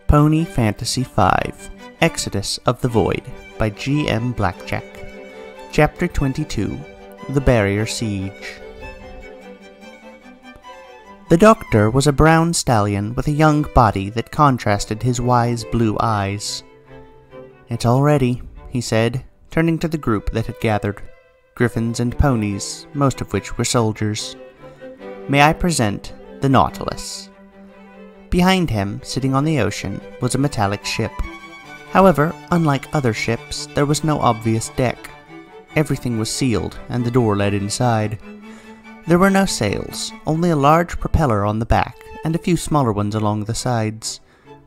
Pony Fantasy V, Exodus of the Void by G.M. Blackjack. Chapter 22, The Barrier Siege. The doctor was a brown stallion with a young body that contrasted his wise blue eyes. "It's all ready," he said, turning to the group that had gathered. Griffins and ponies, most of which were soldiers. "May I present the Nautilus?" Behind him, sitting on the ocean, was a metallic ship. However, unlike other ships, there was no obvious deck. Everything was sealed, and the door led inside. There were no sails, only a large propeller on the back, and a few smaller ones along the sides.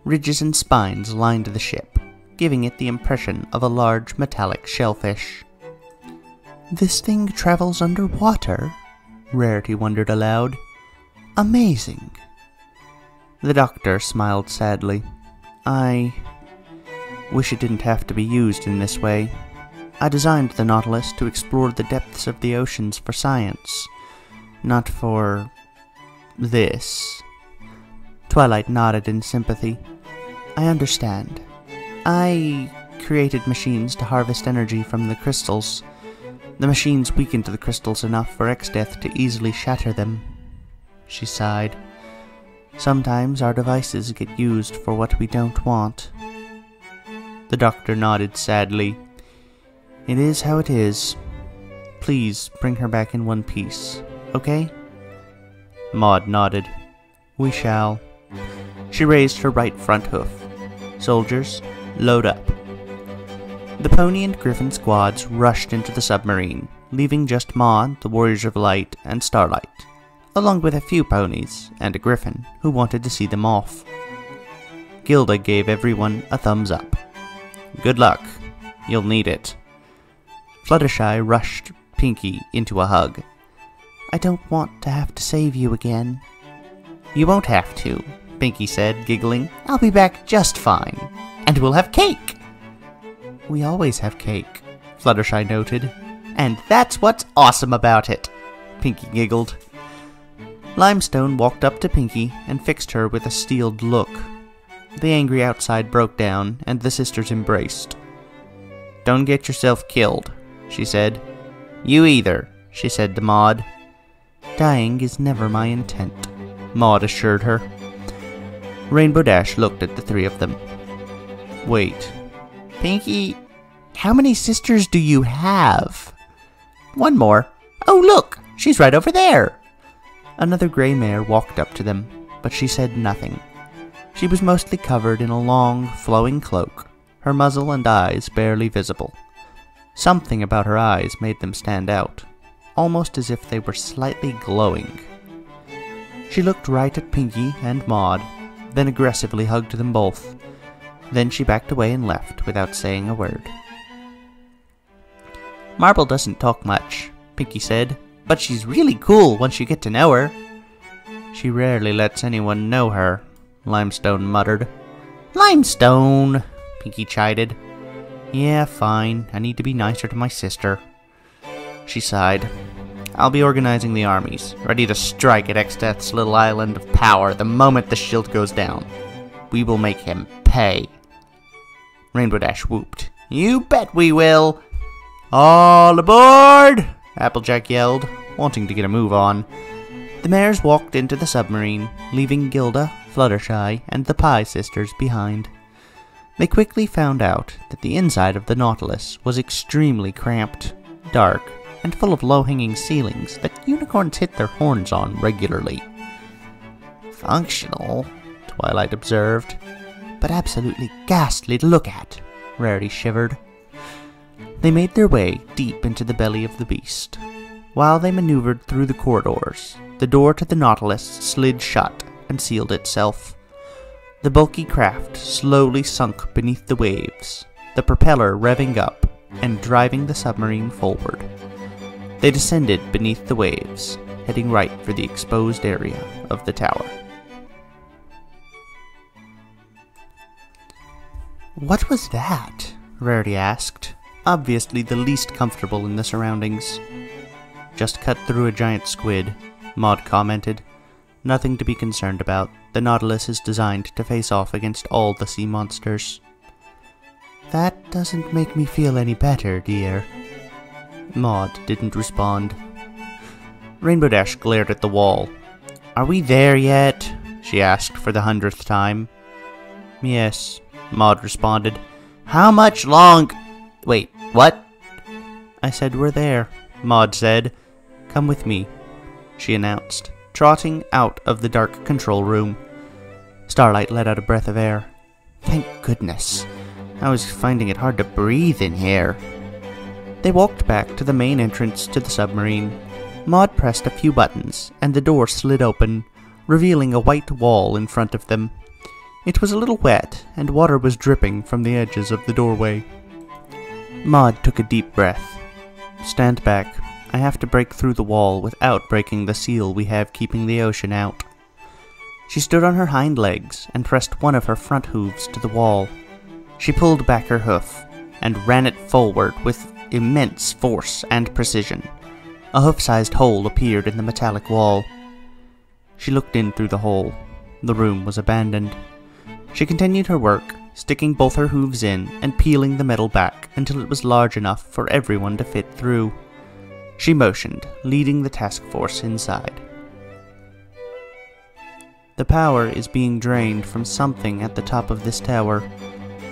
Ridges and spines lined the ship, giving it the impression of a large metallic shellfish. "This thing travels underwater?" Rarity wondered aloud. "Amazing." The doctor smiled sadly. "I wish it didn't have to be used in this way. I designed the Nautilus to explore the depths of the oceans for science, not for this." Twilight nodded in sympathy. "I understand. I created machines to harvest energy from the crystals. The machines weakened the crystals enough for X-Death to easily shatter them." She sighed. "Sometimes our devices get used for what we don't want." The doctor nodded sadly. "It is how it is. Please bring her back in one piece, okay?" Maud nodded. "We shall." She raised her right front hoof. "Soldiers, load up." The pony and griffin squads rushed into the submarine, leaving just Maud, the Warriors of Light, and Starlight, along with a few ponies and a griffin who wanted to see them off. Gilda gave everyone a thumbs up. "Good luck. You'll need it." Fluttershy rushed Pinky into a hug. "I don't want to have to save you again." "You won't have to," Pinky said, giggling. "I'll be back just fine. And we'll have cake." "We always have cake," Fluttershy noted. "And that's what's awesome about it," Pinky giggled. Limestone walked up to Pinky and fixed her with a steeled look. The angry outside broke down, and the sisters embraced. "Don't get yourself killed," she said. "You either," she said to Maud. "Dying is never my intent," Maud assured her. Rainbow Dash looked at the three of them. "Wait, Pinky, how many sisters do you have?" "One more. Oh, look, she's right over there." Another gray mare walked up to them, but she said nothing. She was mostly covered in a long, flowing cloak, her muzzle and eyes barely visible. Something about her eyes made them stand out, almost as if they were slightly glowing. She looked right at Pinky and Maud, then aggressively hugged them both. Then she backed away and left without saying a word. "Marble doesn't talk much," Pinky said, "but she's really cool once you get to know her." "She rarely lets anyone know her," Limestone muttered. "Limestone!" Pinky chided. "Yeah, fine. I need to be nicer to my sister." She sighed. "I'll be organizing the armies, ready to strike at X-Death's little island of power the moment the shield goes down. We will make him pay." Rainbow Dash whooped. "You bet we will!" "All aboard!" Applejack yelled, wanting to get a move on. The mares walked into the submarine, leaving Gilda, Fluttershy, and the Pie Sisters behind. They quickly found out that the inside of the Nautilus was extremely cramped, dark, and full of low-hanging ceilings that unicorns hit their horns on regularly. "Functional," Twilight observed, "but absolutely ghastly to look at," Rarity shivered. They made their way deep into the belly of the beast. While they maneuvered through the corridors, the door to the Nautilus slid shut and sealed itself. The bulky craft slowly sunk beneath the waves, the propeller revving up and driving the submarine forward. They descended beneath the waves, heading right for the exposed area of the tower. "What was that?" Rarity asked, obviously the least comfortable in the surroundings. "Just cut through a giant squid," Maud commented. Nothing to be concerned about. The Nautilus is designed to face off against all the sea monsters. That doesn't make me feel any better, dear. Maud didn't respond. Rainbow Dash glared at the wall. Are we there yet? She asked for the 100th time. Yes, Maud responded. How much Wait, what? I said we're there, Maud said. Come with me, she announced, trotting out of the dark control room. Starlight let out a breath of air. Thank goodness. I was finding it hard to breathe in here. They walked back to the main entrance to the submarine. Maud pressed a few buttons, and the door slid open, revealing a white wall in front of them. It was a little wet, and water was dripping from the edges of the doorway. Maud took a deep breath. Stand back. I have to break through the wall without breaking the seal we have keeping the ocean out. She stood on her hind legs and pressed one of her front hooves to the wall. She pulled back her hoof and ran it forward with immense force and precision. A hoof-sized hole appeared in the metallic wall. She looked in through the hole. The room was abandoned. She continued her work, sticking both her hooves in and peeling the metal back until it was large enough for everyone to fit through. She motioned, leading the task force inside. The power is being drained from something at the top of this tower.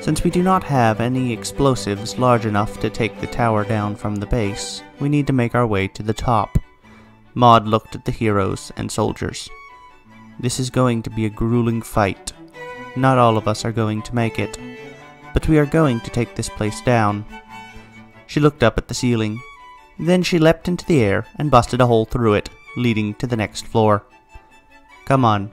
Since we do not have any explosives large enough to take the tower down from the base, we need to make our way to the top. Maud looked at the heroes and soldiers. This is going to be a grueling fight. Not all of us are going to make it, but we are going to take this place down. She looked up at the ceiling. Then she leapt into the air and busted a hole through it, leading to the next floor. Come on.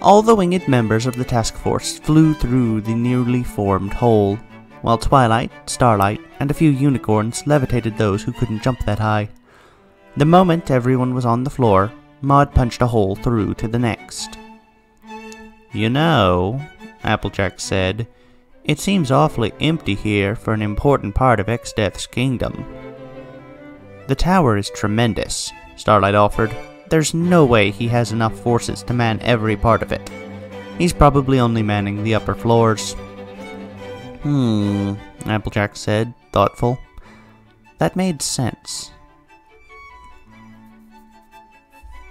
All the winged members of the task force flew through the newly formed hole, while Twilight, Starlight, and a few unicorns levitated those who couldn't jump that high. The moment everyone was on the floor, Maud punched a hole through to the next. You know, Applejack said, it seems awfully empty here for an important part of X-Death's kingdom. The tower is tremendous, Starlight offered. There's no way he has enough forces to man every part of it. He's probably only manning the upper floors. Applejack said, thoughtful. That made sense.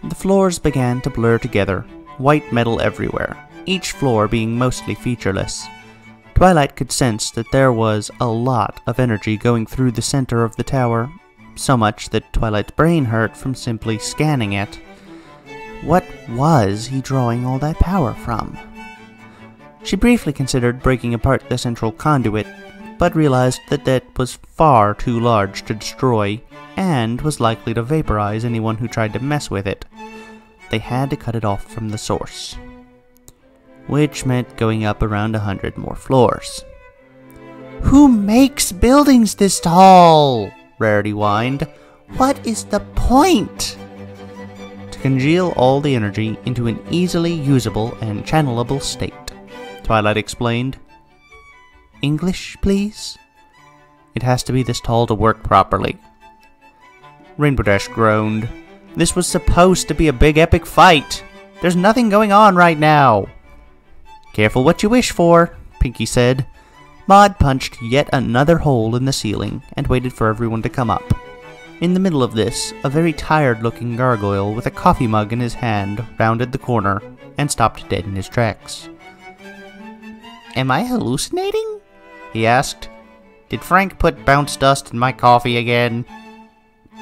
The floors began to blur together, white metal everywhere, each floor being mostly featureless. Twilight could sense that there was a lot of energy going through the center of the tower, so much that Twilight's brain hurt from simply scanning it. What was he drawing all that power from? She briefly considered breaking apart the central conduit, but realized that that was far too large to destroy, and was likely to vaporize anyone who tried to mess with it. They had to cut it off from the source, which meant going up around 100 more floors. Who makes buildings this tall? Rarity whined. What is the point? To congeal all the energy into an easily usable and channelable state, Twilight explained. English, please? It has to be this tall to work properly. Rainbow Dash groaned. This was supposed to be a big epic fight. There's nothing going on right now. Careful what you wish for, Pinkie said. Maud punched yet another hole in the ceiling and waited for everyone to come up. In the middle of this, a very tired-looking gargoyle with a coffee mug in his hand rounded the corner and stopped dead in his tracks. Am I hallucinating? He asked. Did Frank put bounce dust in my coffee again?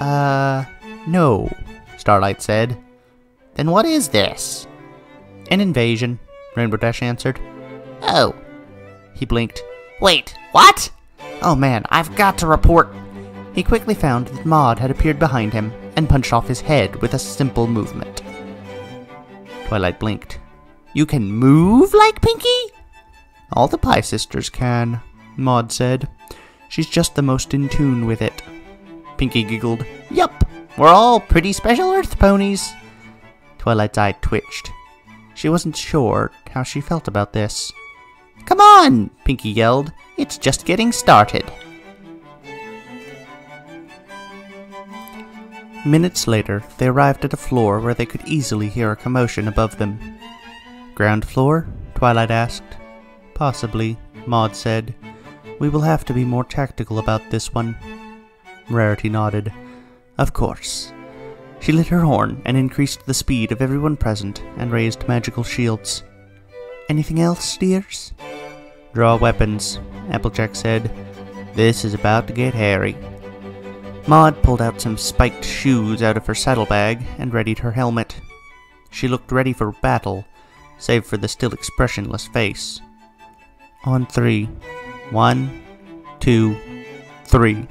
No, Starlight said. Then what is this? An invasion, Rainbow Dash answered. Oh. He blinked. Wait, what? Oh man, I've got to report. He quickly found that Maud had appeared behind him and punched off his head with a simple movement. Twilight blinked. You can move like Pinkie? All the Pie Sisters can, Maud said. She's just the most in tune with it. Pinkie giggled. Yup, we're all pretty special Earth ponies. Twilight's eye twitched. She wasn't sure how she felt about this. Come on, Pinkie yelled. It's just getting started. Minutes later, they arrived at a floor where they could easily hear a commotion above them. "Ground floor?" Twilight asked. "Possibly," Maud said. "We will have to be more tactical about this one." Rarity nodded. "Of course." She lit her horn and increased the speed of everyone present and raised magical shields. "Anything else, dears?" "Draw weapons," Applejack said. "This is about to get hairy." Maud pulled out some spiked shoes out of her saddlebag and readied her helmet. She looked ready for battle, save for the still expressionless face. "On 3. 1, 2, 3.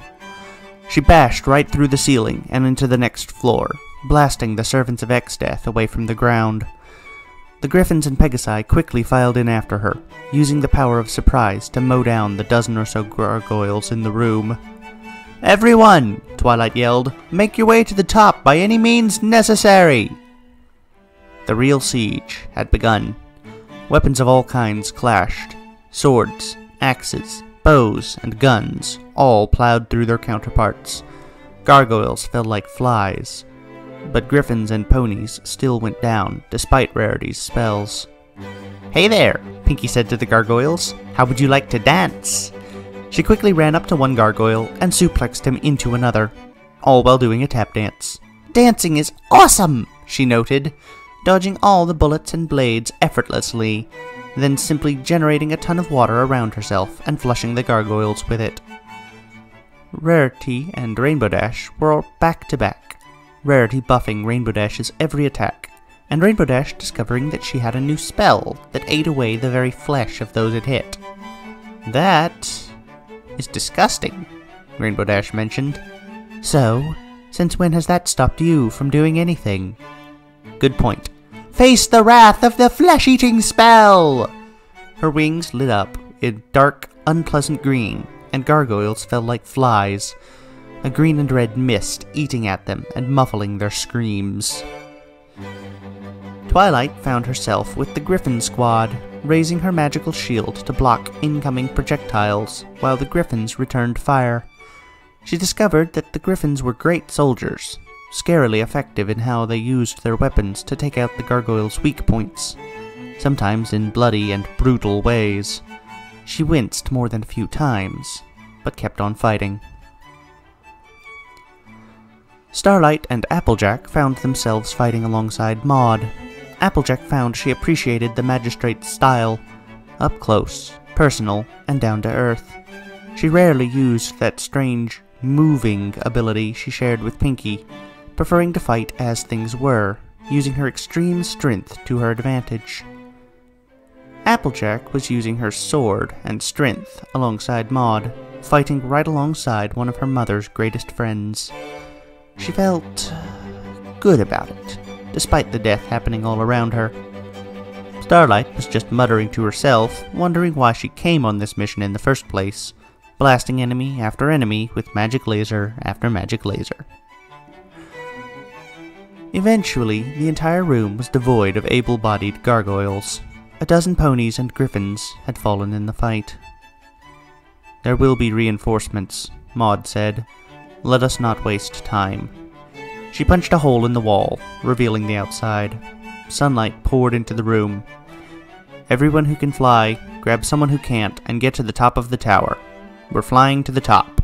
She bashed right through the ceiling and into the next floor, blasting the servants of Exdeath away from the ground. The griffins and pegasi quickly filed in after her, using the power of surprise to mow down the dozen or so gargoyles in the room. "Everyone!" Twilight yelled. "Make your way to the top by any means necessary!" The real siege had begun. Weapons of all kinds clashed. Swords, axes, bows, and guns all plowed through their counterparts. Gargoyles fell like flies, but griffins and ponies still went down, despite Rarity's spells. "Hey there," Pinky said to the gargoyles. "How would you like to dance?" She quickly ran up to one gargoyle and suplexed him into another, all while doing a tap dance. "Dancing is awesome," she noted, dodging all the bullets and blades effortlessly, then simply generating a ton of water around herself and flushing the gargoyles with it. Rarity and Rainbow Dash were back to back, Rarity buffing Rainbow Dash's every attack, and Rainbow Dash discovering that she had a new spell that ate away the very flesh of those it hit. "That is disgusting," Rainbow Dash mentioned. "So, since when has that stopped you from doing anything?" "Good point. Face the wrath of the flesh-eating spell!" Her wings lit up in dark, unpleasant green, and gargoyles fell like flies, a green and red mist eating at them and muffling their screams. Twilight found herself with the Griffin squad, raising her magical shield to block incoming projectiles, while the griffins returned fire. She discovered that the griffins were great soldiers, scarily effective in how they used their weapons to take out the gargoyles' weak points, sometimes in bloody and brutal ways. She winced more than a few times, but kept on fighting. Starlight and Applejack found themselves fighting alongside Maud. Applejack found she appreciated the magistrate's style, up close, personal, and down to earth. She rarely used that strange, moving ability she shared with Pinky, preferring to fight as things were, using her extreme strength to her advantage. Applejack was using her sword and strength alongside Maud, fighting right alongside one of her mother's greatest friends. She felt good about it, despite the death happening all around her. Starlight was just muttering to herself, wondering why she came on this mission in the first place, blasting enemy after enemy with magic laser after magic laser. Eventually, the entire room was devoid of able-bodied gargoyles. A dozen ponies and griffins had fallen in the fight. "There will be reinforcements," Maud said. "Let us not waste time." She punched a hole in the wall, revealing the outside. Sunlight poured into the room. "Everyone who can fly, grab someone who can't, and get to the top of the tower. We're flying to the top."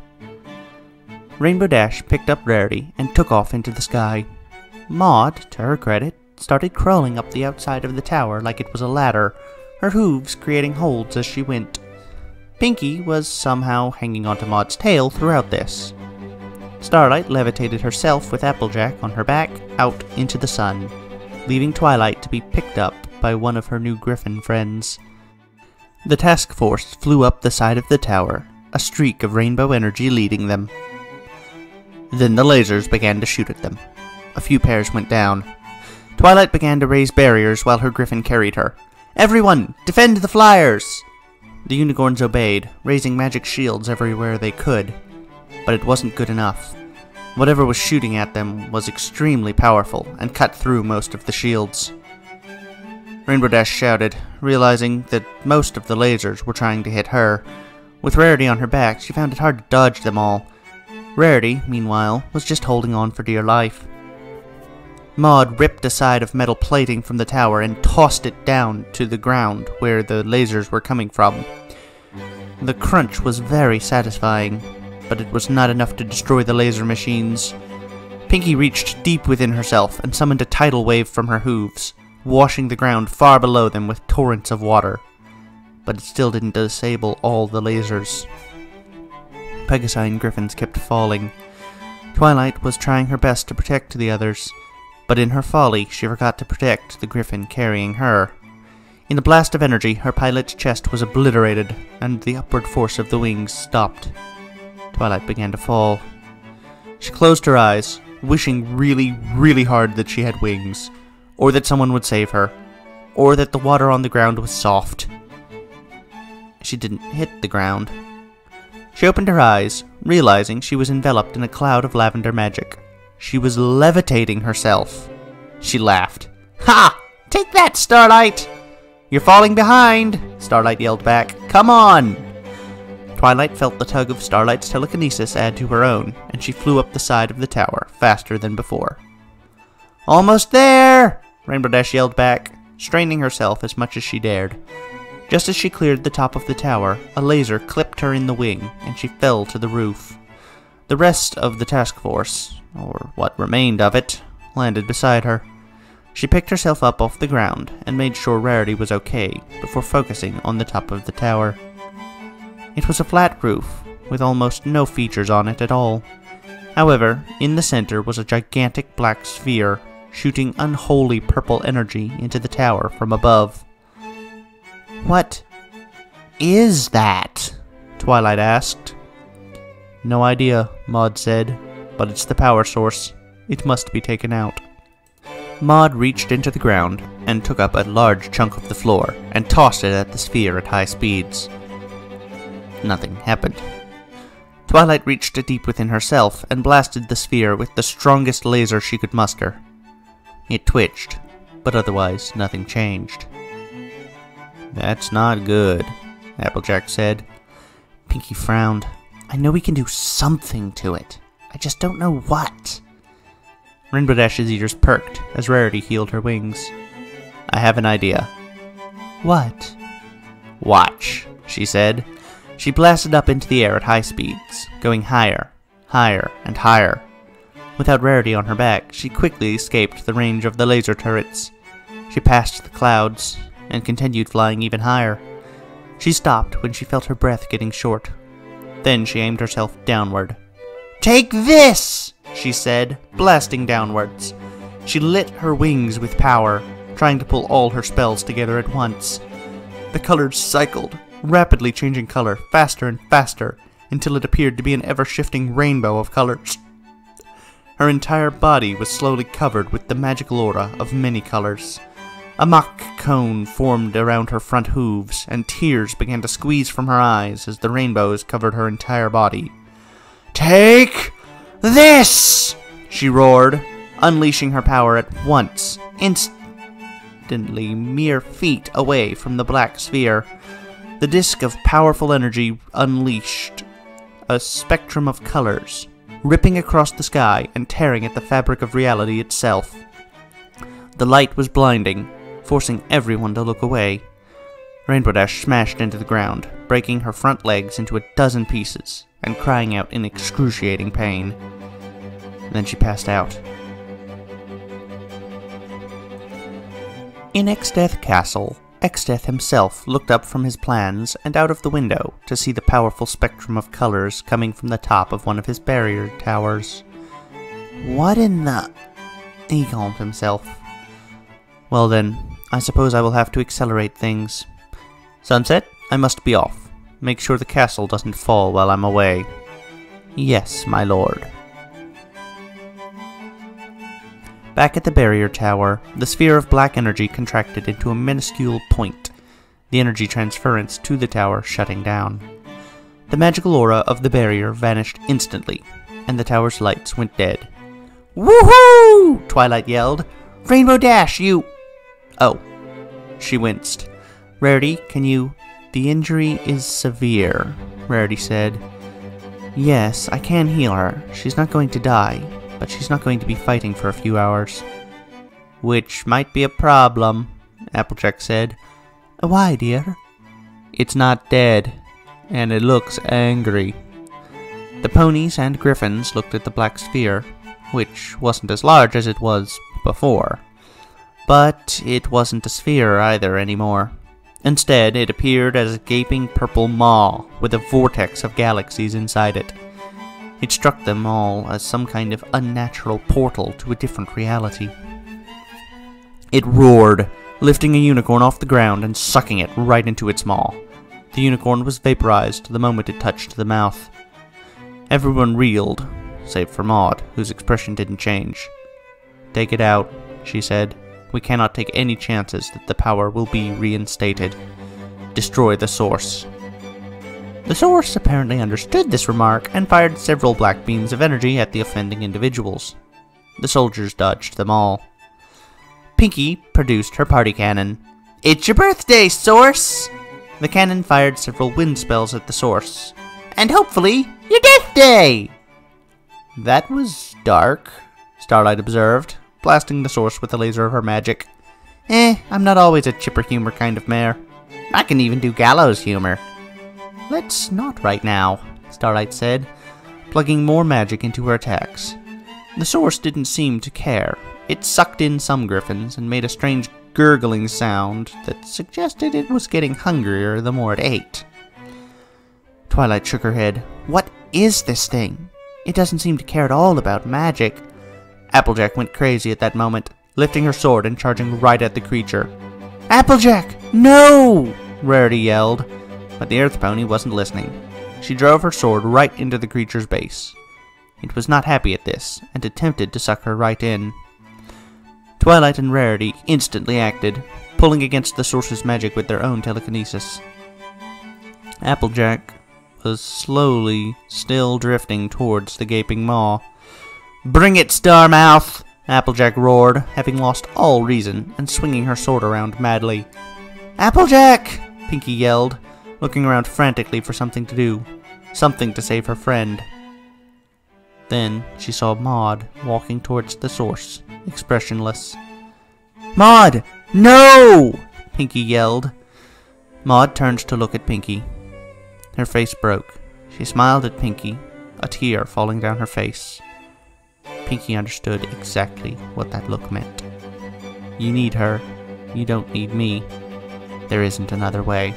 Rainbow Dash picked up Rarity and took off into the sky. Maud, to her credit, started crawling up the outside of the tower like it was a ladder, her hooves creating holds as she went. Pinky was somehow hanging onto Maud's tail throughout this. Starlight levitated herself with Applejack on her back out into the sun, leaving Twilight to be picked up by one of her new griffin friends. The task force flew up the side of the tower, a streak of rainbow energy leading them. Then the lasers began to shoot at them. A few pairs went down. Twilight began to raise barriers while her griffin carried her. "Everyone, defend the flyers!" The unicorns obeyed, raising magic shields everywhere they could. But it wasn't good enough. Whatever was shooting at them was extremely powerful and cut through most of the shields. Rainbow Dash shouted, realizing that most of the lasers were trying to hit her. With Rarity on her back, she found it hard to dodge them all. Rarity, meanwhile, was just holding on for dear life. Maud ripped a side of metal plating from the tower and tossed it down to the ground where the lasers were coming from. The crunch was very satisfying, but it was not enough to destroy the laser machines. Pinky reached deep within herself and summoned a tidal wave from her hooves, washing the ground far below them with torrents of water. But it still didn't disable all the lasers. XXII griffins kept falling. Twilight was trying her best to protect the others, but in her folly she forgot to protect the griffin carrying her. In a blast of energy, her pilot's chest was obliterated, and the upward force of the wings stopped. Twilight began to fall. She closed her eyes, wishing really, really hard that she had wings, or that someone would save her, or that the water on the ground was soft. She didn't hit the ground. She opened her eyes, realizing she was enveloped in a cloud of lavender magic. She was levitating herself. She laughed. "Ha! Take that, Starlight! You're falling behind!" Starlight yelled back. "Come on!" Twilight felt the tug of Starlight's telekinesis add to her own, and she flew up the side of the tower, faster than before. "Almost there!" Rainbow Dash yelled back, straining herself as much as she dared. Just as she cleared the top of the tower, a laser clipped her in the wing, and she fell to the roof. The rest of the task force, or what remained of it, landed beside her. She picked herself up off the ground and made sure Rarity was okay before focusing on the top of the tower. It was a flat roof, with almost no features on it at all. However, in the center was a gigantic black sphere, shooting unholy purple energy into the tower from above. "What is that?" Twilight asked. "No idea," Maud said, "but it's the power source. It must be taken out." Maud reached into the ground and took up a large chunk of the floor and tossed it at the sphere at high speeds. Nothing happened. Twilight reached deep within herself and blasted the sphere with the strongest laser she could muster. It twitched, but otherwise nothing changed. "That's not good," Applejack said. Pinky frowned. "I know we can do something to it. I just don't know what." Rainbow Dash's ears perked as Rarity healed her wings. "I have an idea." "What?" "Watch," she said. She blasted up into the air at high speeds, going higher, higher, and higher. Without Rarity on her back, she quickly escaped the range of the laser turrets. She passed the clouds and continued flying even higher. She stopped when she felt her breath getting short. Then she aimed herself downward. "Take this!" she said, blasting downwards. She lit her wings with power, trying to pull all her spells together at once. The colors cycled, rapidly changing color faster and faster, until it appeared to be an ever-shifting rainbow of colors. Her entire body was slowly covered with the magical aura of many colors. A mock cone formed around her front hooves, and tears began to squeeze from her eyes as the rainbows covered her entire body. "Take this!" she roared, unleashing her power at once, instantly mere feet away from the black sphere. The disk of powerful energy unleashed a spectrum of colors, ripping across the sky and tearing at the fabric of reality itself. The light was blinding, forcing everyone to look away. Rainbow Dash smashed into the ground, breaking her front legs into a dozen pieces, and crying out in excruciating pain. Then she passed out. In XXII Castle, XXII himself looked up from his plans and out of the window to see the powerful spectrum of colors coming from the top of one of his barrier towers. "What in the—" he calmed himself. "Well then, I suppose I will have to accelerate things. Sunset, I must be off. Make sure the castle doesn't fall while I'm away." "Yes, my lord." Back at the barrier tower, the sphere of black energy contracted into a minuscule point, the energy transference to the tower shutting down. The magical aura of the barrier vanished instantly, and the tower's lights went dead. "Woohoo!" Twilight yelled. "Rainbow Dash, you—" "Oh." She winced. "Rarity, can you—" "The injury is severe," Rarity said. Yes, I can heal her. She's not going to die, but she's not going to be fighting for a few hours. Which might be a problem, Applejack said. Why, dear? It's not dead, and it looks angry. The ponies and griffins looked at the black sphere, which wasn't as large as it was before. But it wasn't a sphere either anymore. Instead, it appeared as a gaping purple maw with a vortex of galaxies inside it. It struck them all as some kind of unnatural portal to a different reality. It roared, lifting a unicorn off the ground and sucking it right into its maw. The unicorn was vaporized the moment it touched the mouth. Everyone reeled, save for Maud, whose expression didn't change. "Take it out," she said. "We cannot take any chances that the power will be reinstated. Destroy the source." The source apparently understood this remark and fired several black beams of energy at the offending individuals. The soldiers dodged them all. Pinkie produced her party cannon. "It's your birthday, source!" The cannon fired several wind spells at the source. "And hopefully, your death day!" "That was dark," Starlight observed, blasting the source with the laser of her magic. I'm not always a chipper humor kind of mare. I can even do gallows humor." "Let's not right now," Starlight said, plugging more magic into her attacks. The source didn't seem to care. It sucked in some griffins and made a strange gurgling sound that suggested it was getting hungrier the more it ate. Twilight shook her head. "What is this thing? It doesn't seem to care at all about magic." Applejack went crazy at that moment, lifting her sword and charging right at the creature. "Applejack, no!" Rarity yelled, but the Earth Pony wasn't listening. She drove her sword right into the creature's base. It was not happy at this, and attempted to suck her right in. Twilight and Rarity instantly acted, pulling against the source's magic with their own telekinesis. Applejack was slowly still drifting towards the gaping maw. "Bring it, Starmouth!" Applejack roared, having lost all reason and swinging her sword around madly. "Applejack!" Pinkie yelled, looking around frantically for something to do, something to save her friend. Then she saw Maud walking towards the source, expressionless. "Maud! No!" Pinkie yelled. Maud turned to look at Pinkie. Her face broke. She smiled at Pinkie, a tear falling down her face. Pinkie understood exactly what that look meant. "You need her. You don't need me. There isn't another way."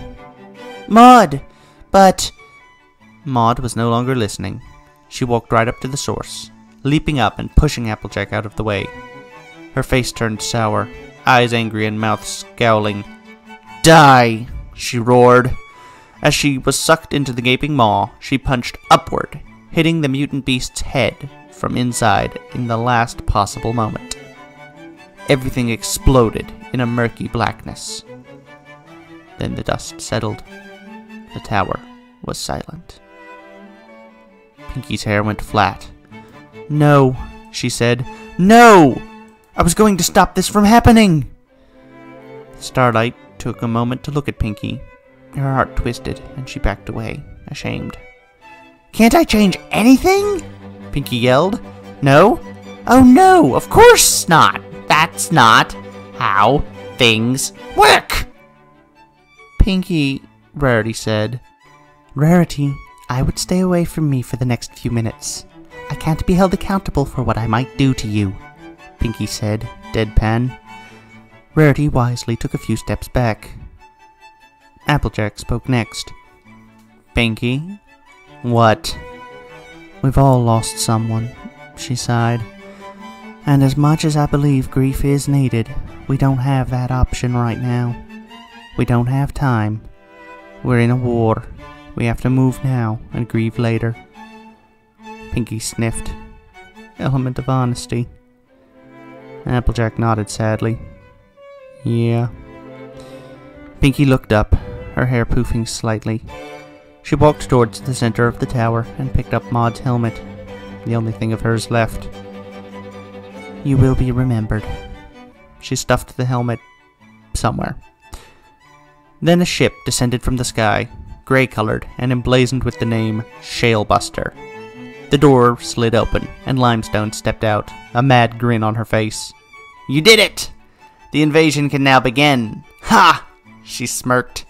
"Maud! But—" Maud was no longer listening. She walked right up to the source, leaping up and pushing Applejack out of the way. Her face turned sour, eyes angry and mouth scowling. "Die!" she roared. As she was sucked into the gaping maw, she punched upward, hitting the mutant beast's head from inside in the last possible moment. Everything exploded in a murky blackness. Then the dust settled. The tower was silent. Pinkie's hair went flat. "No," she said. "No! I was going to stop this from happening!" Starlight took a moment to look at Pinkie. Her heart twisted, and she backed away, ashamed. "Can't I change anything?" Pinkie yelled. "No? Oh no, of course not! That's not how things work!" "Pinkie," Rarity said. "Rarity, I would stay away from me for the next few minutes. I can't be held accountable for what I might do to you," Pinkie said, deadpan. Rarity wisely took a few steps back. Applejack spoke next. "Pinkie?" "What?" "We've all lost someone," she sighed. "And as much as I believe grief is needed, we don't have that option right now. We don't have time. We're in a war. We have to move now and grieve later." Pinkie sniffed. Element of honesty. Applejack nodded sadly. "Yeah." Pinkie looked up, her hair poofing slightly. She walked towards the center of the tower and picked up Maud's helmet, the only thing of hers left. "You will be remembered." She stuffed the helmet somewhere. Then a ship descended from the sky, gray-colored and emblazoned with the name Shalebuster. The door slid open, and Limestone stepped out, a mad grin on her face. "You did it! The invasion can now begin! Ha!" She smirked.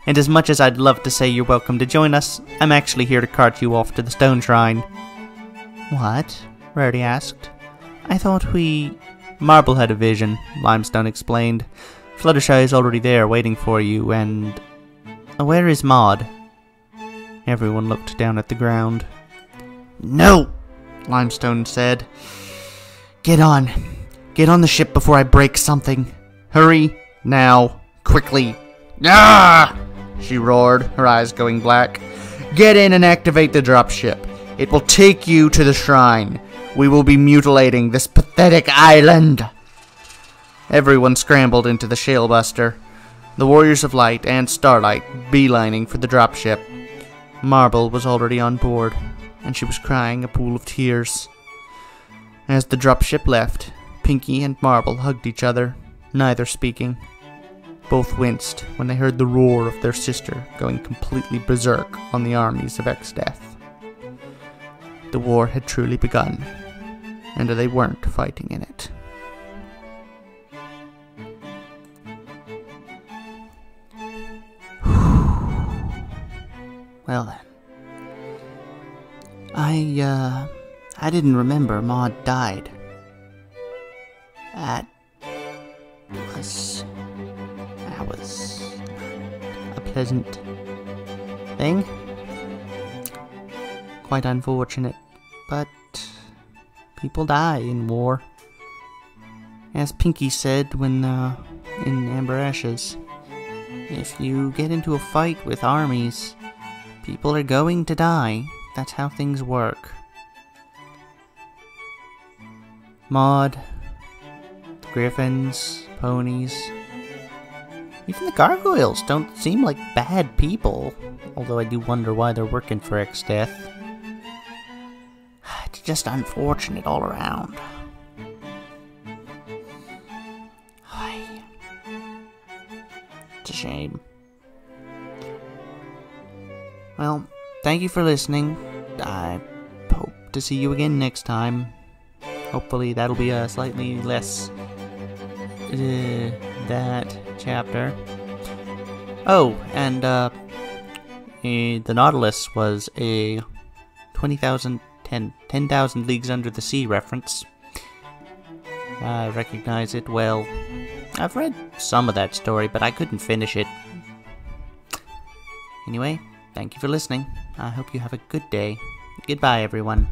"And as much as I'd love to say you're welcome to join us, I'm actually here to cart you off to the stone shrine." "What?" Rarity asked. "I thought we—" "Marble had a vision," Limestone explained. "Fluttershy is already there waiting for you, and... Where is Maud?" Everyone looked down at the ground. "No!" Limestone said. Get on the ship before I break something. Hurry, now, quickly." "Ah!" she roared, her eyes going black. "Get in and activate the dropship. It will take you to the shrine. We will be mutilating this pathetic island." Everyone scrambled into the Shalebuster, the Warriors of Light and Starlight beelining for the dropship. Marble was already on board, and she was crying a pool of tears. As the dropship left, Pinky and Marble hugged each other, neither speaking. Both winced when they heard the roar of their sister going completely berserk on the armies of XXII. The war had truly begun, and they weren't fighting in it. Well then. I didn't remember Maud died. That was a pleasant thing. Quite unfortunate, but people die in war. As Pinky said when in Amber Ashes, if you get into a fight with armies, people are going to die. That's how things work. Maud, the griffins, ponies, even the gargoyles don't seem like bad people, although I do wonder why they're working for XXII. It's just unfortunate all around. It's a shame. Well, thank you for listening. I hope to see you again next time. Hopefully that'll be a slightly less that chapter. Oh, and the Nautilus was a 10,000 Leagues Under the Sea reference. I recognize it well. I've read some of that story, but I couldn't finish it. Anyway, thank you for listening. I hope you have a good day. Goodbye, everyone.